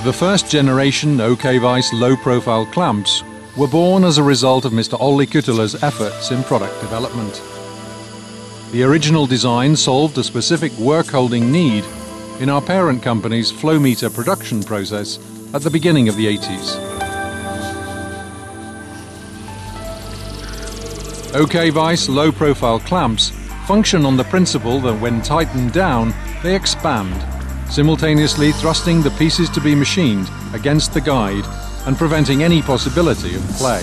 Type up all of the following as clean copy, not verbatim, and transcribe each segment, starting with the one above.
The first generation OK vise low-profile clamps were born as a result of Mr. Olli Kyttölä's efforts in product development. The original design solved a specific work-holding need in our parent company's flow meter production process at the beginning of the 80s. OK vise low-profile clamps function on the principle that when tightened down, they expand, simultaneously thrusting the pieces to be machined against the guide and preventing any possibility of play.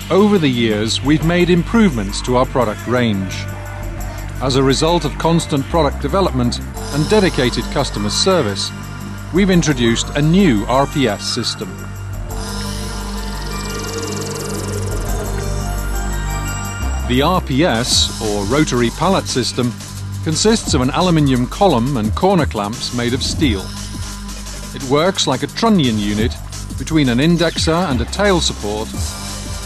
Over the years, we've made improvements to our product range. As a result of constant product development and dedicated customer service, we've introduced a new RPS system. The RPS, or rotary pallet system, consists of an aluminium column and corner clamps made of steel. It works like a trunnion unit between an indexer and a tail support,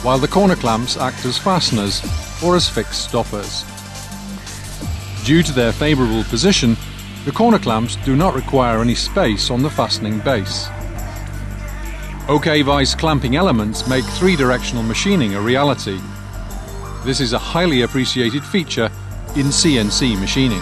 while the corner clamps act as fasteners or as fixed stoppers. Due to their favourable position, the corner clamps do not require any space on the fastening base. OK vise clamping elements make three-directional machining a reality. This is a highly appreciated feature in CNC machining.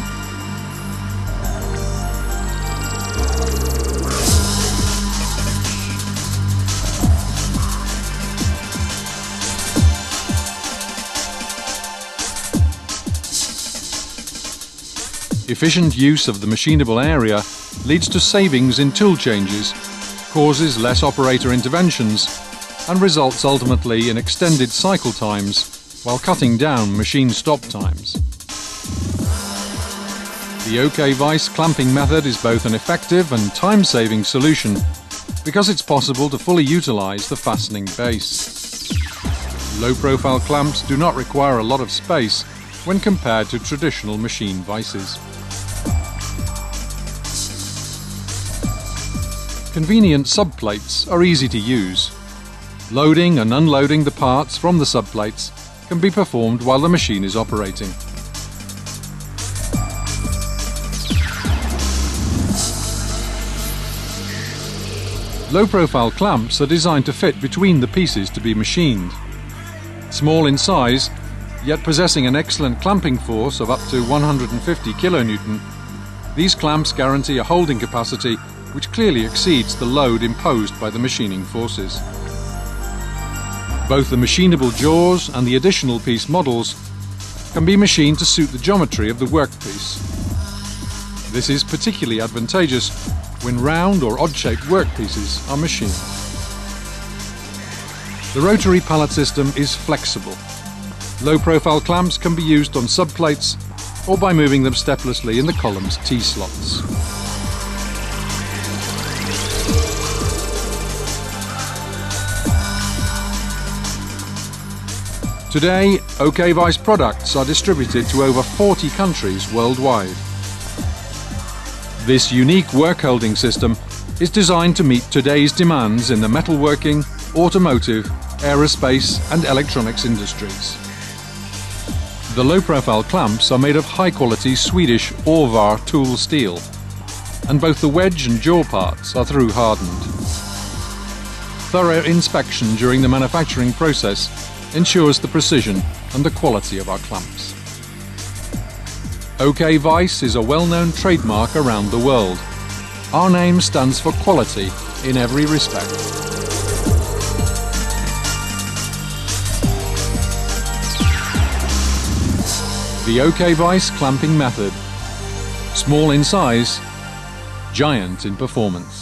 Efficient use of the machinable area leads to savings in tool changes, causes less operator interventions, and results ultimately in extended cycle times while cutting down machine stop times. The OK vise clamping method is both an effective and time-saving solution because it's possible to fully utilize the fastening base. Low-profile clamps do not require a lot of space when compared to traditional machine vices. Convenient subplates are easy to use. Loading and unloading the parts from the subplates can be performed while the machine is operating. Low-profile clamps are designed to fit between the pieces to be machined. Small in size, yet possessing an excellent clamping force of up to 150 kN, these clamps guarantee a holding capacity which clearly exceeds the load imposed by the machining forces. Both the machinable jaws and the additional piece models can be machined to suit the geometry of the workpiece. This is particularly advantageous when round or odd-shaped workpieces are machined. The rotary pallet system is flexible. Low-profile clamps can be used on subplates or by moving them steplessly in the column's T-slots. Today, OK vise products are distributed to over 40 countries worldwide. This unique work-holding system is designed to meet today's demands in the metalworking, automotive, aerospace and electronics industries. The low-profile clamps are made of high-quality Swedish Orvar tool steel, and both the wedge and jaw parts are through hardened. Thorough inspection during the manufacturing process ensures the precision and the quality of our clamps. OK vise is a well-known trademark around the world. Our name stands for quality in every respect. The OK vise clamping method. Small in size, giant in performance.